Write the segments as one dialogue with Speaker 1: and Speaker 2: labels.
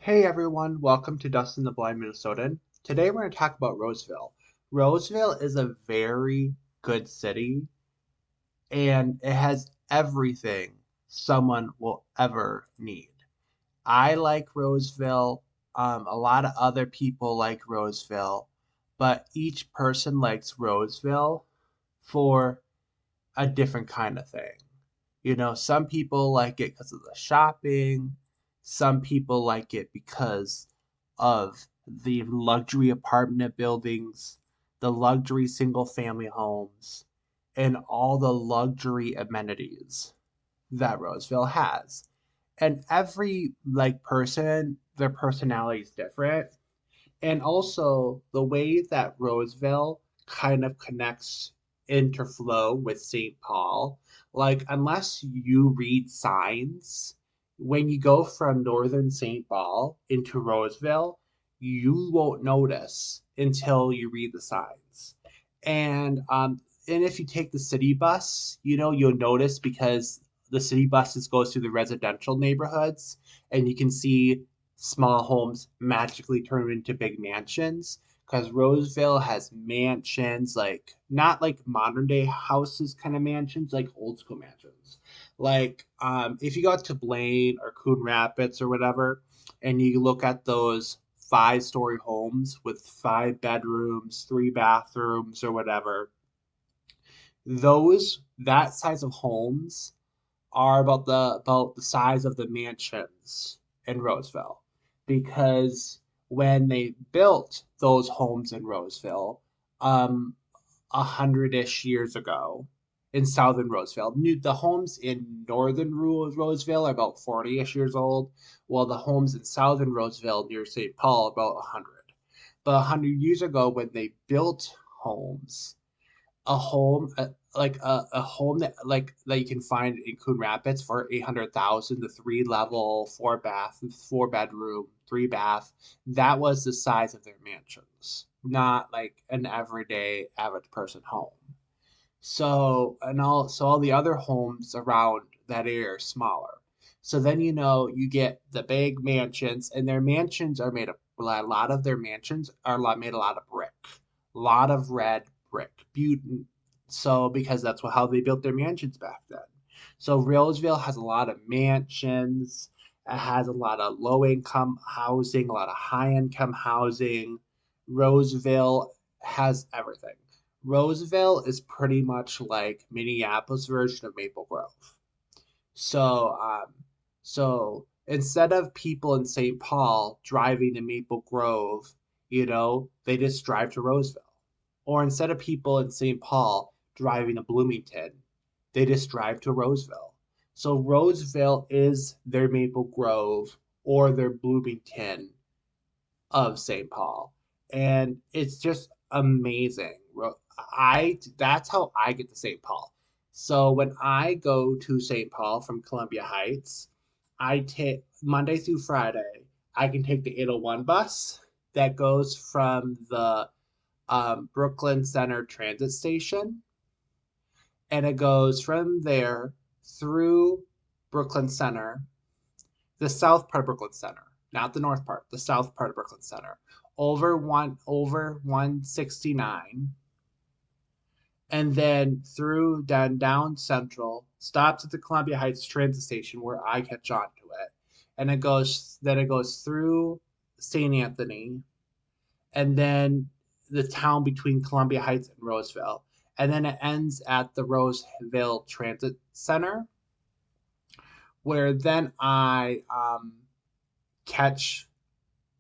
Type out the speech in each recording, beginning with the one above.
Speaker 1: Hey everyone, welcome to Dustin the Blind Minnesotan. Today we're going to talk about Roseville. Roseville is a very good city and it has everything someone will ever need. I like Roseville. A lot of other people like Roseville, but each person likes Roseville for a different kind of thing. Some people like it because of the shopping. Some people like it because of the luxury apartment buildings, the luxury single family homes, and all the luxury amenities that Roseville has. And every person, their personality is different. And also the way that Roseville kind of connects interflow with St. Paul, like unless you read signs, when you go from northern St. Paul into Roseville, you won't notice until you read the signs. And if you take the city bus, you'll notice because the city buses goes through the residential neighborhoods and you can see small homes magically turn into big mansions because Roseville has mansions, like not like modern day houses kind of mansions, like old school mansions. If you go out to Blaine or Coon Rapids or whatever, and you look at those 5-story homes with 5 bedrooms, 3 bathrooms, or whatever, that size of homes are about the size of the mansions in Roseville, because when they built those homes in Roseville, 100-ish years ago, in southern Roseville, the homes in northern Roseville are about 40-ish years old, while the homes in southern Roseville near St. Paul are about 100. But 100 years ago, when they built homes, a home a home that you can find in Coon Rapids for 800,000, the 3 level, 4 bedroom, 3 bath, that was the size of their mansions, not like an everyday average person home. So all the other homes around that area are smaller. So then you get the big mansions, and their mansions are made of a lot of their mansions are made a lot of brick, a lot of red brick. So because that's how they built their mansions back then. So Roseville has a lot of mansions. It has a lot of low income housing, a lot of high income housing. Roseville has everything. Roseville is pretty much like Minneapolis version of Maple Grove. So, so instead of people in St. Paul driving to Maple Grove, they just drive to Roseville. Or instead of people in St. Paul driving to Bloomington, they just drive to Roseville. So Roseville is their Maple Grove or their Bloomington of St. Paul. And it's just amazing. I That's how I get to St. Paul. So when I go to St. Paul from Columbia Heights, I take Monday through Friday. I can take the 801 bus that goes from the Brooklyn Center Transit Station, and it goes from there through Brooklyn Center, the south part of Brooklyn Center, not the north part, the south part of Brooklyn Center, over 169, and then through down Central, stops at the Columbia Heights Transit Station where I catch on to it, and it goes through St. Anthony, and then the town between Columbia Heights and Roseville, and then it ends at the Roseville Transit Center, where then I catch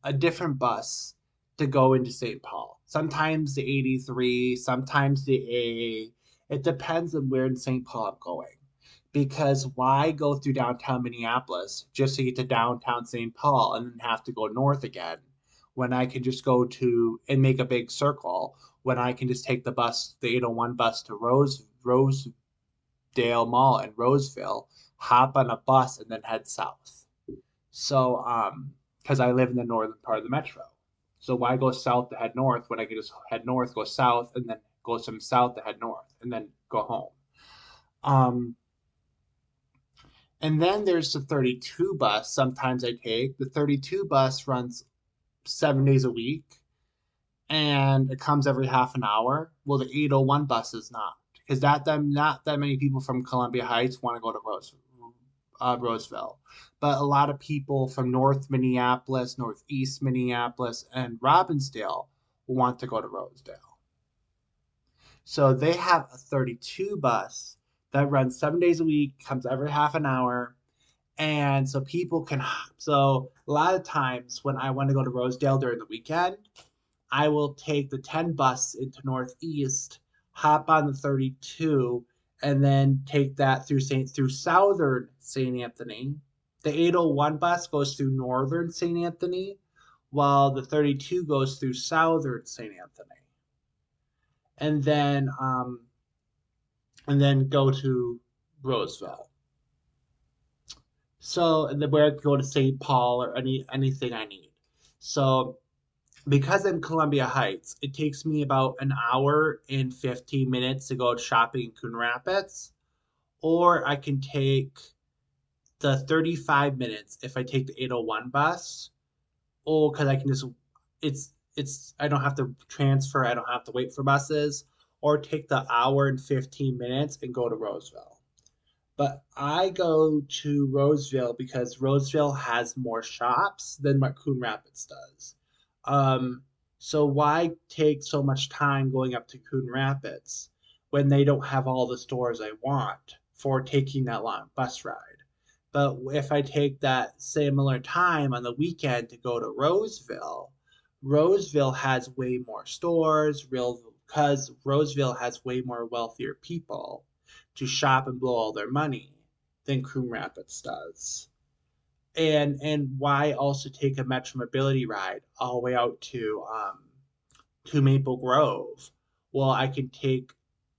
Speaker 1: a different bus to go into St. Paul. Sometimes the 83, sometimes the A. It depends on where in St. Paul I'm going. Because why go through downtown Minneapolis just to get to downtown St. Paul and then have to go north again when I can just go to and make a big circle when I can just take the 801 bus to Rosedale Mall in Roseville, hop on a bus and then head south. So, because I live in the northern part of the metro. So why go south to head north when I can just head north, go south, and then go some south to head north, and then go home? Um, And then there's the 32 bus sometimes I take. The 32 bus runs 7 days a week and it comes every half an hour. Well, the 801 bus is not because not that many people from Columbia Heights want to go to Roseville, but a lot of people from North Minneapolis, Northeast Minneapolis, and Robbinsdale want to go to Rosedale. So they have a 32 bus that runs 7 days a week, comes every half an hour, and so people can. So a lot of times when I want to go to Rosedale during the weekend, I will take the 10 bus into Northeast, hop on the 32, and then take that through Southern St. Anthony. The 801 bus goes through Northern St. Anthony, while the 32 goes through Southern St. Anthony, and then go to Roseville. So and then where I can go to St. Paul or anything I need. So because in Columbia Heights, it takes me about an hour and 15 minutes to go shopping in Coon Rapids, or I can take the 35 minutes if I take the 801 bus, or because I can just it's I don't have to transfer, I don't have to wait for buses, or take the hour and 15 minutes and go to Roseville. But I go to Roseville because Roseville has more shops than what Coon Rapids does. Um, so why take so much time going up to Coon Rapids when they don't have all the stores I want for taking that long bus ride? But if I take that similar time on the weekend to go to Roseville, Roseville has way more stores, real because Roseville has way more wealthier people to shop and blow all their money than Coon Rapids does. And why also take a Metro Mobility ride all the way out to Maple Grove? Well, I can take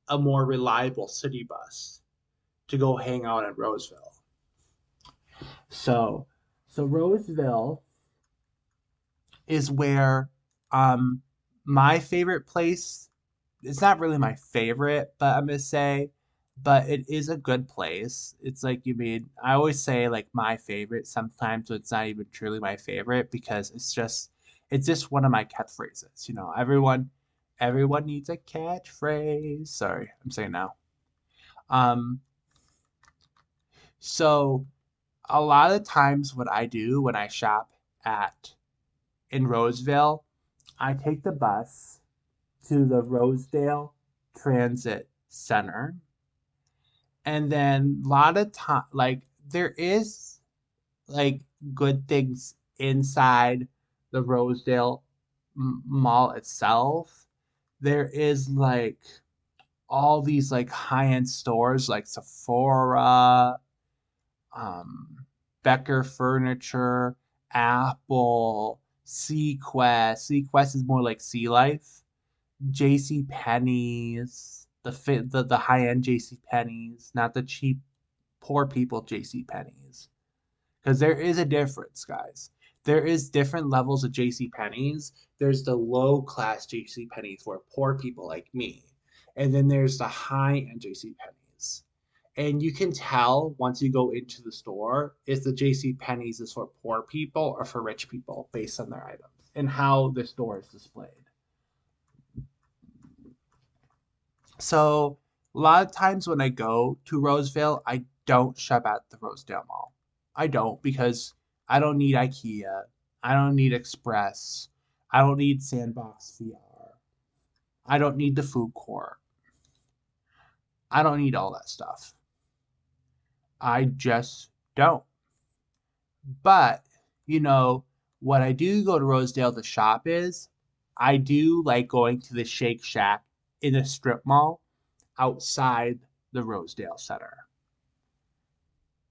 Speaker 1: a more reliable city bus to go hang out in Roseville. So so Roseville is where um my favorite place, it's not really my favorite, but I'm gonna say, but it is a good place. It's like you mean I always say like my favorite sometimes it's not even truly my favorite because it's just one of my catchphrases. Everyone needs a catchphrase. Sorry, I'm saying now. Um, so a lot of times what I do when I shop at in Roseville, I take the bus to the Rosedale Transit Center. And then a lot of time, like there is like good things inside the Rosedale Mall itself. There is like all these like high-end stores like Sephora, um, Becker Furniture, Apple, Sequest. Sequest is more like Sea Life. JC Penney's, the high end JC Penney's, not the cheap poor people JC Penney's. Because there is a difference, guys. There is different levels of JC Penney's. There's the low class JC Penney's for poor people like me. And then there's the high end JC Penney's. And you can tell once you go into the store if the JC Penney's is for poor people or for rich people based on their items and how the store is displayed. So a lot of times when I go to Roseville, I don't shop at the Rosedale Mall. I don't because I don't need IKEA. I don't need Express. I don't need Sandbox VR. I don't need the food court. I don't need all that stuff. I just don't. But, you know, what I do go to Rosedale to shop is I do like going to the Shake Shack in a strip mall outside the Rosedale Center.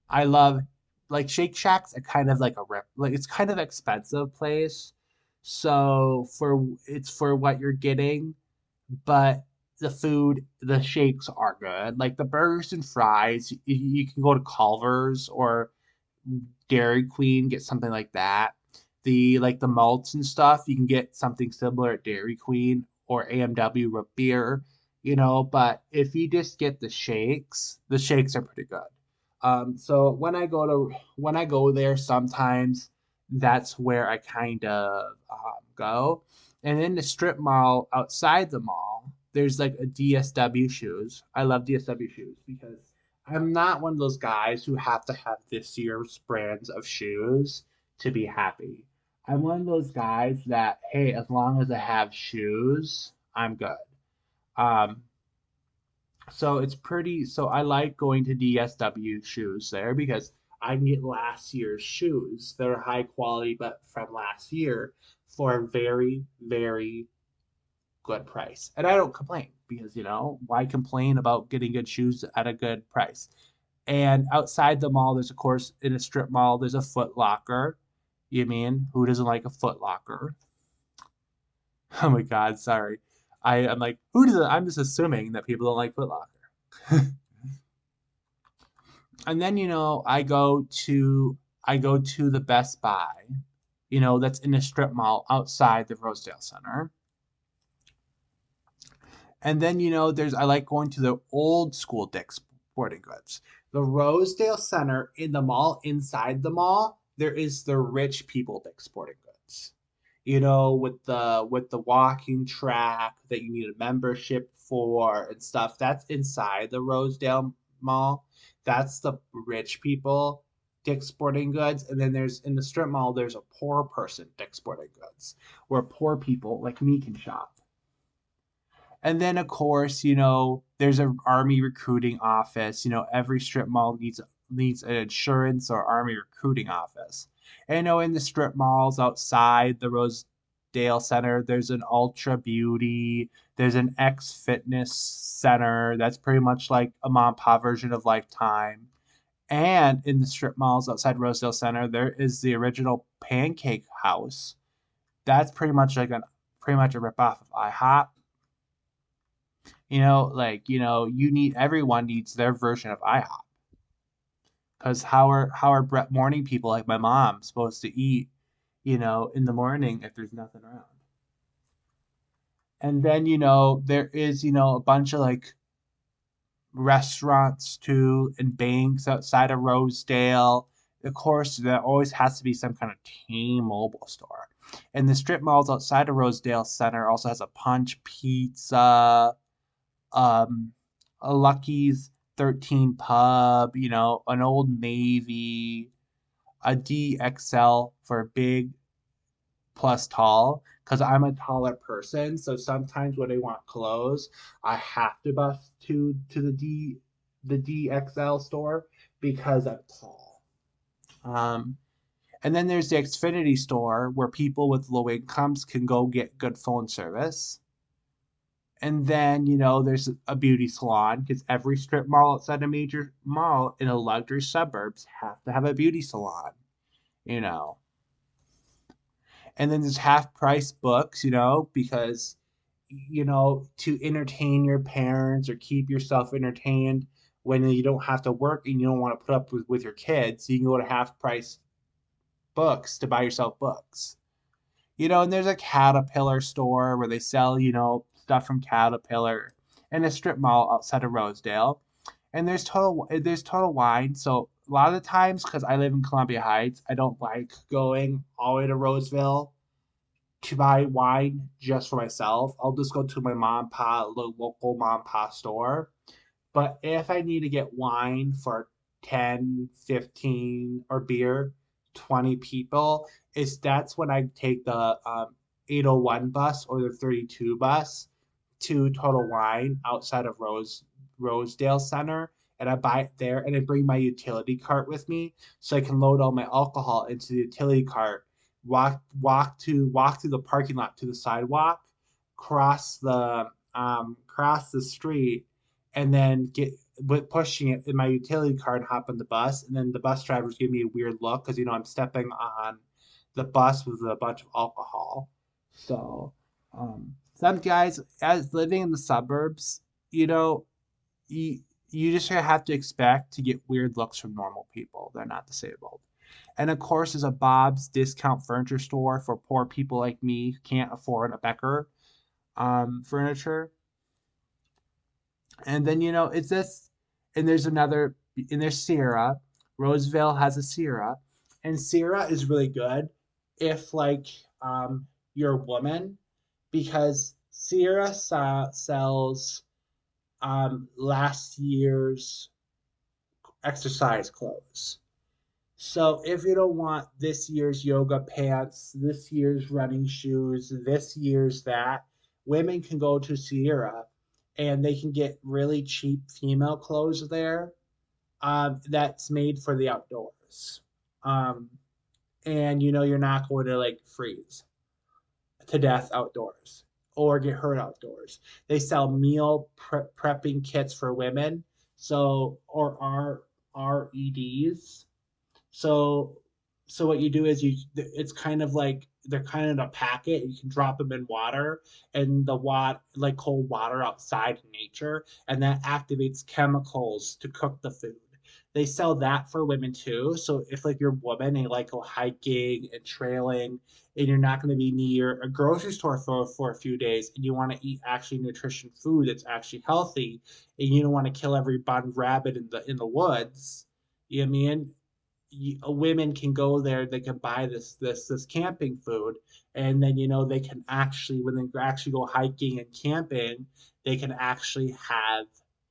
Speaker 1: I love like Shake Shack's a kind of like a rip like it's kind of expensive place. So for what you're getting, but the shakes are good. Like the burgers and fries, you can go to Culver's or Dairy Queen, get something like that. The malts and stuff, you can get something similar at Dairy Queen or AMW root beer, but if you just get the shakes are pretty good. So when I go there, sometimes that's where I kind of go. And in the strip mall outside the mall, there's like a DSW shoes. I love DSW shoes because I'm not one of those guys who have to have this year's brands of shoes to be happy. I'm one of those guys that, hey, as long as I have shoes, I'm good. Um, so I like going to DSW shoes there because I can get last year's shoes that are high quality but from last year for a very, very good price. And I don't complain because, why complain about getting good shoes at a good price? And outside the mall, there's of course in a strip mall, there's a Foot Locker. You mean who doesn't like a Foot Locker? Oh my God, sorry. I'm like, who does it? I'm just assuming that people don't like Foot Locker. And then I go to the Best Buy, that's in a strip mall outside the Rosedale Center. And then there's I like going to the old school Dick's Sporting Goods. The Rosedale Center in the mall, inside the mall, there is the rich people Dick's Sporting Goods. With the walking track that you need a membership for and stuff. That's inside the Rosedale Mall. That's the rich people Dick's Sporting Goods. And then there's in the strip mall, there's a poor person Dick's Sporting Goods, where poor people like me can shop. And then of course, there's an army recruiting office. Every strip mall needs an insurance or army recruiting office. And in the strip malls outside the Rosedale Center, there's an Ultra Beauty, there's an X Fitness Center. That's pretty much like a mom and pop version of Lifetime. And in the strip malls outside Rosedale Center, there is the original Pancake House. That's pretty much a ripoff of IHOP. Everyone needs their version of IHOP. Because how are morning people like my mom supposed to eat, in the morning if there's nothing around? And then, there is, a bunch of like restaurants too and banks outside of Rosedale. Of course, there always has to be some kind of T-Mobile store. And the strip malls outside of Rosedale Center also has a Punch Pizza, um, a Lucky's 13 Pub, an Old Navy, a DXL for big plus tall, because I'm a taller person. So sometimes when I want clothes, I have to bus to the DXL store because I'm tall. Um, and then there's the Xfinity store where people with low incomes can go get good phone service. And then, there's a beauty salon because every strip mall outside a major mall in a luxury suburbs have to have a beauty salon, you know. And then there's half price books, because, to entertain your parents or keep yourself entertained when you don't have to work and you don't want to put up with your kids, you can go to half price books to buy yourself books. And there's a Caterpillar store where they sell, stuff from Caterpillar and a strip mall outside of Rosedale. And there's Total Wine. So a lot of the times, because I live in Columbia Heights, I don't like going all the way to Roseville to buy wine just for myself. I'll just go to my mom and pop, local mom and pop store. But if I need to get wine for 10, 15, or beer, 20 people, that's when I take the 801 bus or the 32 bus to Total Wine outside of Rosedale Center. And I buy it there and I bring my utility cart with me so I can load all my alcohol into the utility cart, walk through the parking lot to the sidewalk, cross the street, and then get with pushing it in my utility car and hop on the bus. And then the bus drivers give me a weird look because I'm stepping on the bus with a bunch of alcohol. So some guys, as living in the suburbs, you know, you you just have to expect to get weird looks from normal people. They're not disabled. And of course, there's a Bob's Discount Furniture Store for poor people like me who can't afford a Becker furniture. And then, it's this, and there's another. and there's Sierra. Roseville has a Sierra, and Sierra is really good if like you're a woman because Sierra sells last year's exercise clothes. So if you don't want this year's yoga pants, this year's running shoes, this year's that, women can go to Sierra and they can get really cheap female clothes there that's made for the outdoors. Um, and you're not going to like freeze to death outdoors or get hurt outdoors. They sell meal prepping kits for women, so or REDs. So so what you do is it's kind of like they're kind of in a packet. You can drop them in water and the water like cold water outside in nature, and that activates chemicals to cook the food. They sell that for women too. So if like you're a woman and you like go hiking and trailing and you're not going to be near a grocery store for a few days and you want to eat actually nutrition food that's actually healthy and you don't want to kill every bun rabbit in the woods, you know what I mean? Women can go there, they can buy this camping food, and then they can actually when they actually go hiking and camping they can actually have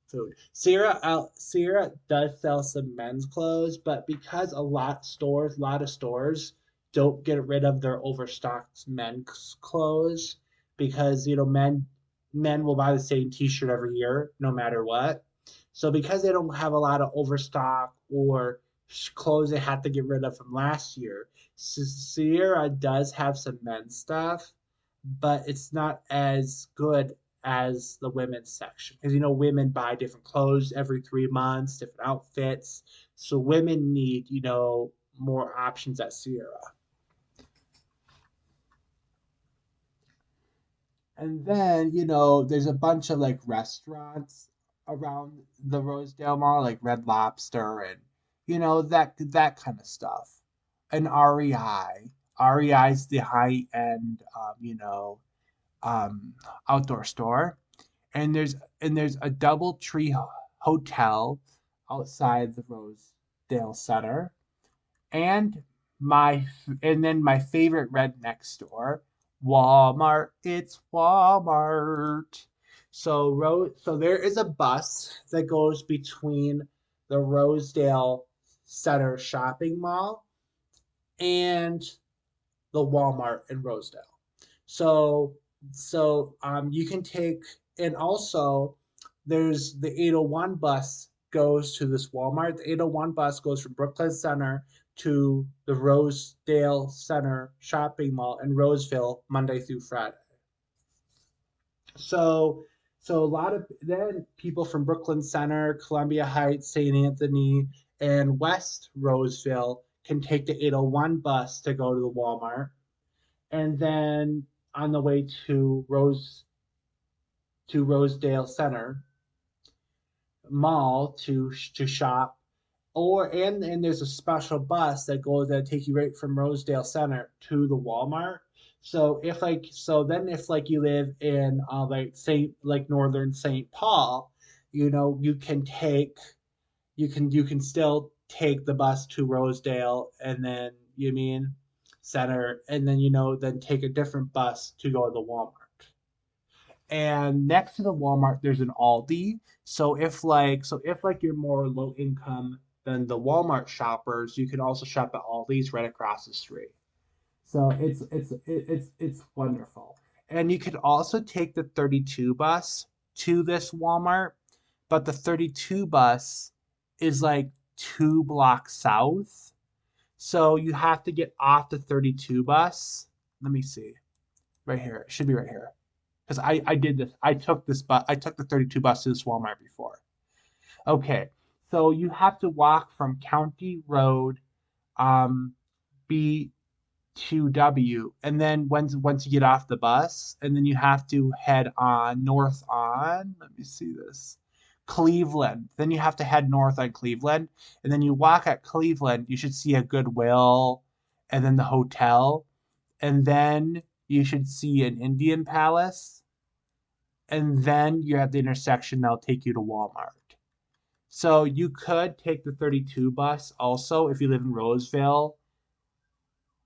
Speaker 1: food. Sierra does sell some men's clothes, but because a lot of stores don't get rid of their overstocked men's clothes because men will buy the same t-shirt every year no matter what. So because they don't have a lot of overstock or clothes they had to get rid of from last year, Sierra does have some men's stuff, but it's not as good as the women's section because women buy different clothes every 3 months, different outfits. So women need more options at Sierra. And then, there's a bunch of like restaurants around the Rosedale Mall, like Red Lobster and that kind of stuff. And REI. REI is the high end um outdoor store. And there's a DoubleTree hotel outside the Rosedale Center. And my favorite redneck store, Walmart. It's Walmart. So there is a bus that goes between the Rosedale Center shopping mall and the Walmart in Rosedale. So you can take, and also there's the 801 bus goes to this Walmart. The 801 bus goes from Brooklyn Center to the Rosedale Center shopping mall in Roseville Monday through Friday. So a lot of then people from Brooklyn Center, Columbia Heights, St. Anthony, and West Roseville can take the 801 bus to go to the Walmart, and then on the way to Rosedale Center Mall to shop, or and there's a special bus that takes you right from Rosedale Center to the Walmart. So if you live in like Saint like northern St. Paul, you can you can still take the bus to Rosedale and then you mean center and then then take a different bus to go to the Walmart. And next to the Walmart there's an Aldi. So if you're more low income than the Walmart shoppers, you can also shop at Aldi's right across the street. So it's wonderful. And you could also take the 32 bus to this Walmart, but the 32 bus is like 2 blocks south. So you have to get off the 32 bus. Let me see. Right here. It should be right here. Because I did this. I took this bus. I took the 32 bus to this Walmart before. Okay. So you have to walk from County Road um B to W, and then once you get off the bus, and then you have to head on north on. Let me see this. Cleveland. Then you have to head north on Cleveland, and then you walk at Cleveland. You should see a Goodwill, and then the hotel, and then you should see an Indian Palace, and then you're at the intersection that'll take you to Walmart. So you could take the 32 bus also if you live in Roseville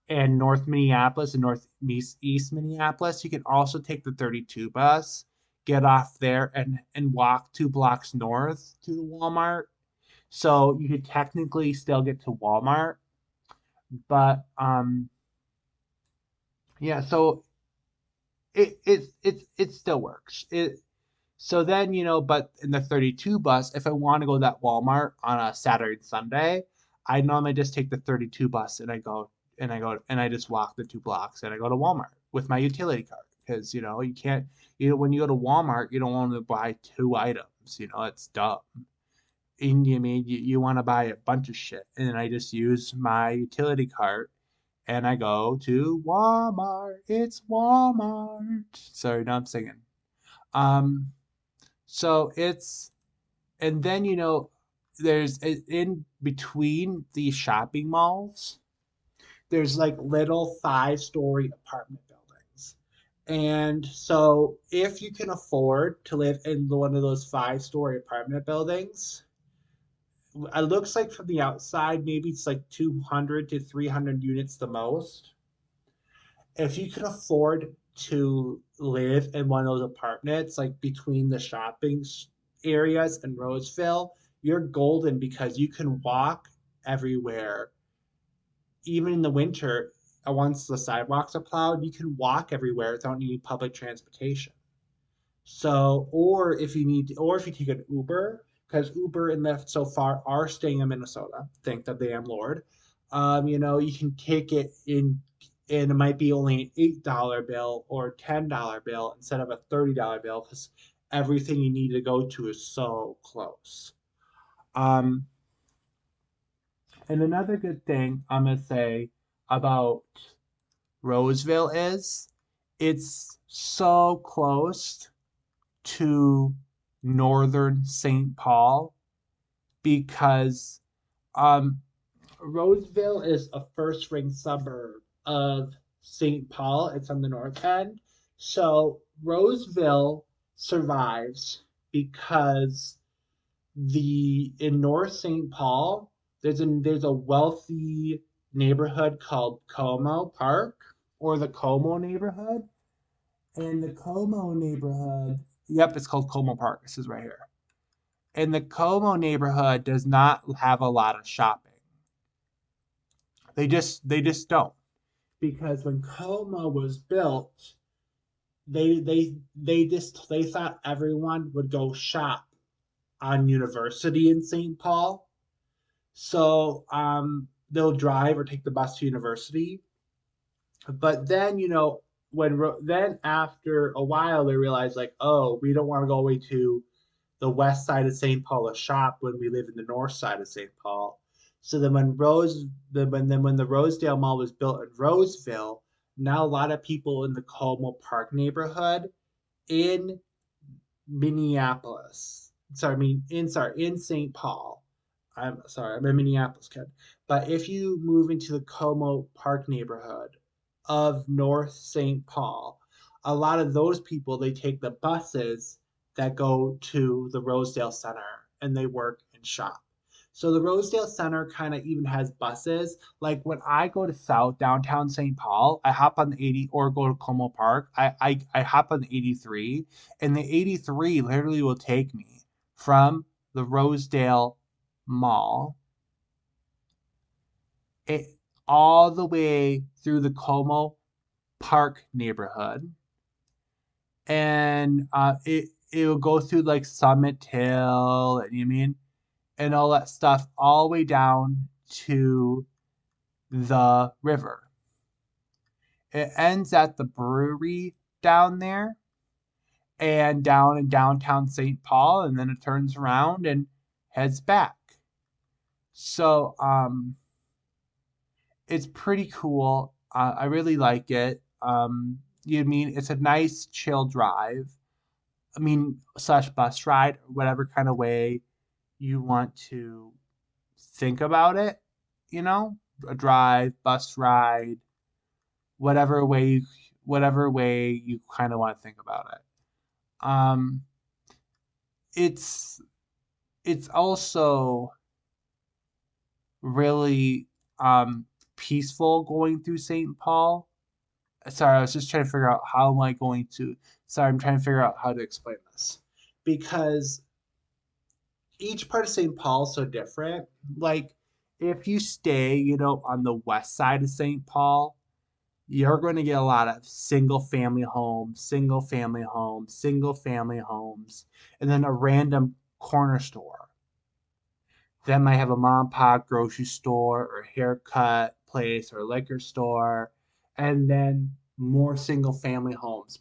Speaker 1: and North Minneapolis and Northeast East Minneapolis. You can also take the 32 bus, get off there, and walk 2 blocks north to the Walmart. So you could technically still get to Walmart, but yeah. So it still works. So then, but in the 32 bus, if I want to go to that Walmart on a Saturday and Sunday, I normally just take the 32 bus and I just walk the 2 blocks and I go to Walmart with my utility card because you can't when you go to Walmart you don't want to buy 2 items. It's dumb. And you want to buy a bunch of shit, and I just use my utility card and I go to Walmart. It's Walmart. Sorry, now I'm singing. Um, so it's and then there's in between these shopping malls, there's like little 5-story apartment buildings. And so if you can afford to live in one of those 5-story apartment buildings, it looks like from the outside maybe it's like 200 to 300 units the most. If you can afford to live in one of those apartments, like between the shopping areas in Roseville, you're golden because you can walk everywhere. Even in the winter, once the sidewalks are plowed, you can walk everywhere without needing public transportation. So, or if you take an Uber, because Uber and Lyft so far are staying in Minnesota, thank the damn Lord. You can take it in, and it might be only an $8 bill or $10 bill instead of a $30 bill because everything you need to go to is so close. Um, and another good thing I'm gonna say about Roseville is it's so close to northern St. Paul because um, Roseville is a first ring suburb of St. Paul. It's on the north end. So Roseville survives because the in North St. Paul there's a wealthy neighborhood called Como Park or the Como neighborhood. And the Como neighborhood, yep, it's called Como Park. This is right here. And the Como neighborhood does not have a lot of shopping. They just don't. Because when Como was built, they thought everyone would go shop on University in St. Paul. So they'll drive or take the bus to University. But then, then after a while they realized like, oh, we don't want to go away to the west side of St. Paul to shop when we live in the north side of St. Paul. So then when the Rosedale Mall was built in Roseville, now a lot of people in the Como Park neighborhood in Minneapolis. Sorry, I mean in St. Paul. I'm sorry, I'm a Minneapolis kid. But if you move into the Como Park neighborhood of North St. Paul, a lot of those people they take the buses that go to the Rosedale Center and they work and shop. So the Rosedale Center kind of even has buses. Like when I go to South downtown St. Paul, I hop on the 80 or go to Como Park. I hop on the 83 and the 83 literally will take me from the Rosedale Mall it, all the way through the Como Park neighborhood, and it will go through like Summit Hill, and and all that stuff, all the way down to the river. It ends at the brewery down there, and down in downtown St. Paul, and then it turns around and heads back. So it's pretty cool. I really like it. It's a nice chill drive. Slash bus ride, whatever kind of way you want to think about it. You know, a drive, bus ride, whatever way you, whatever way you kind of want to think about it. Um, it's it's also really peaceful going through St. Paul. Sorry, I was just trying to figure out how am I going to. Sorry, I'm trying to figure out how to explain this because each part of St. Paul is so different. Like, if you stay, on the west side of St. Paul, you're going to get a lot of single family homes, single family homes, single family homes, and then a random corner store that might have a mom and pop grocery store or haircut place or liquor store, and then more single family homes.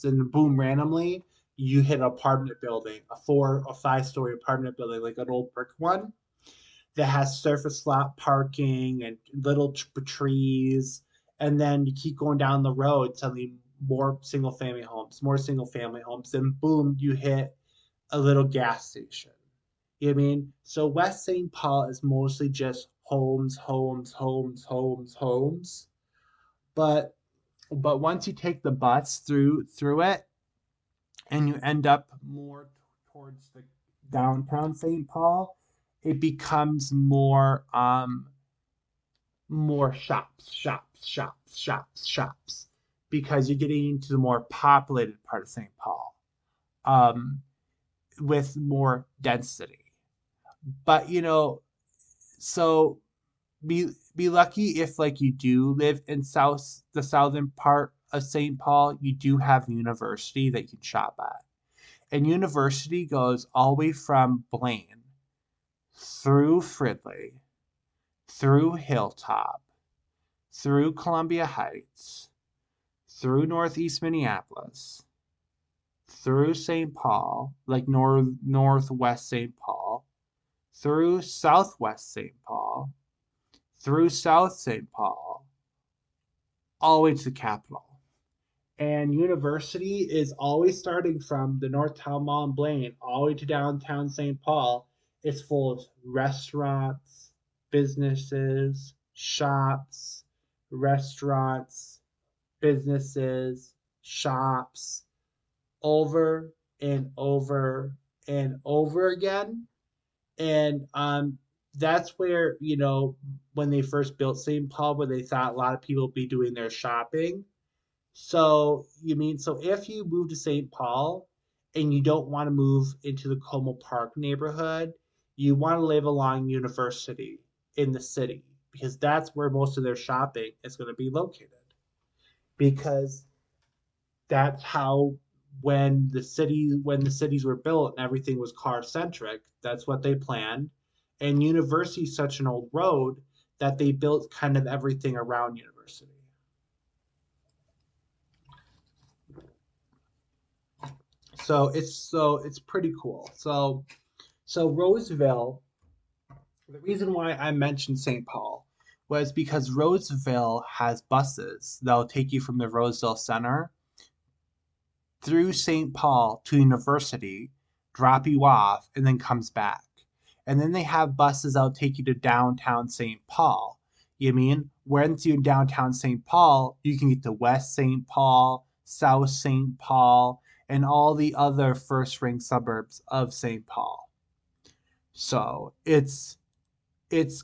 Speaker 1: And boom, randomly, you hit an apartment building, a 5-story apartment building, like an old brick one that has surface lot parking and little trees. And then you keep going down the road, suddenly more single family homes, and boom, you hit a little gas station. You know what I mean? So West St. Paul is mostly just homes, homes, homes, homes, homes. But once you take the bus through it and you end up more towards the downtown St. Paul, it becomes more shops, shops, shops, shops, shops, because you're getting into the more populated part of St. Paul, um, with more density. But so be lucky if like you do live in the southern part of St. Paul, you do have university that you can shop at. And university goes all the way from Blaine through Fridley, through Hilltop, through Columbia Heights, through Northeast Minneapolis, through St. Paul, like northwest St. Paul, through southwest St. Paul, through South St. Paul, all the way to the capital. And university is always starting from the Northtown Mall in Blaine all the way to downtown St. Paul. It's full of restaurants, businesses, shops, restaurants, businesses, shops, over and over and over again. And that's where, when they first built St. Paul, where they thought a lot of people would be doing their shopping. So if you move to St. Paul and you don't want to move into the Como Park neighborhood, you want to live along University in the city because that's where most of their shopping is going to be located. Because that's how when the cities were built and everything was car centric, that's what they planned. And University is such an old road that they built kind of everything around University. So it's pretty cool. So Roseville, the reason why I mentioned St. Paul was because Roseville has buses that'll take you from the Roseville Center through St. Paul to University, drop you off, and then comes back. And then they have buses that'll take you to downtown St. Paul. You mean once you're in downtown St. Paul, you can get to West St. Paul, South St. Paul, and all the other first ring suburbs of St. Paul. So it's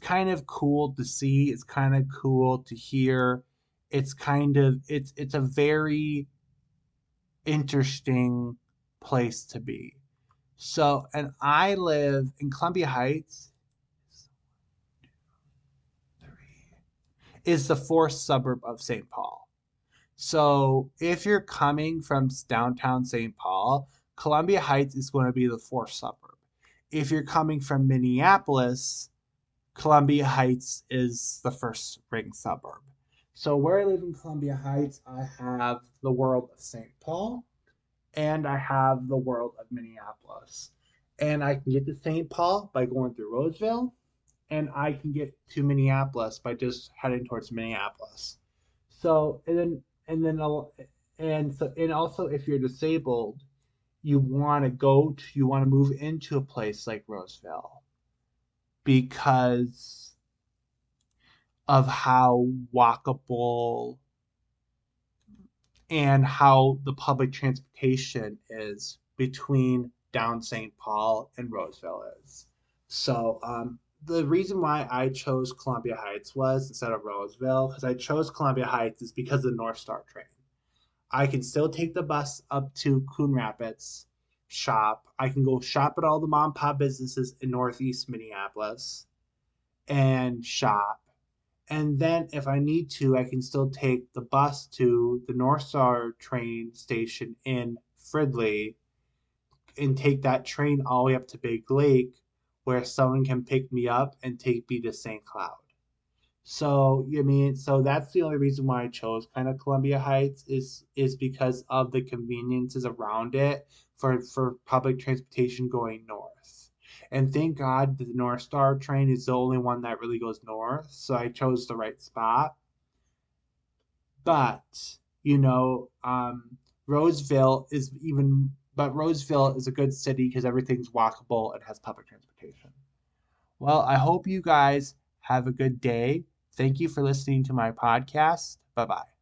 Speaker 1: kind of cool to see. It's kind of cool to hear. It's a very interesting place to be. So, and I live in Columbia Heights, is the fourth suburb of St. Paul. So, if you're coming from downtown St. Paul, Columbia Heights is going to be the fourth suburb. If you're coming from Minneapolis, Columbia Heights is the first ring suburb. So, where I live in Columbia Heights, I have the world of St. Paul and I have the world of Minneapolis. And I can get to St. Paul by going through Roseville, and I can get to Minneapolis by just heading towards Minneapolis. So and also if you're disabled, you want to move into a place like Roseville because of how walkable and how the public transportation is between down St. Paul and Roseville is. So the reason why I chose Columbia Heights was instead of Roseville, because I chose Columbia Heights is because of the North Star train. I can still take the bus up to Coon Rapids, shop. I can go shop at all the mom and pop businesses in Northeast Minneapolis and shop. And then if I need to, I can still take the bus to the North Star train station in Fridley and take that train all the way up to Big Lake where someone can pick me up and take me to St. Cloud. So you mean so that's the only reason why I chose kind of Columbia Heights is because of the conveniences around it for public transportation going north. And thank God the North Star train is the only one that really goes north, so I chose the right spot. But Roseville is even but Roseville is a good city because everything's walkable and has public transportation. Well, I hope you guys have a good day. Thank you for listening to my podcast. Bye bye.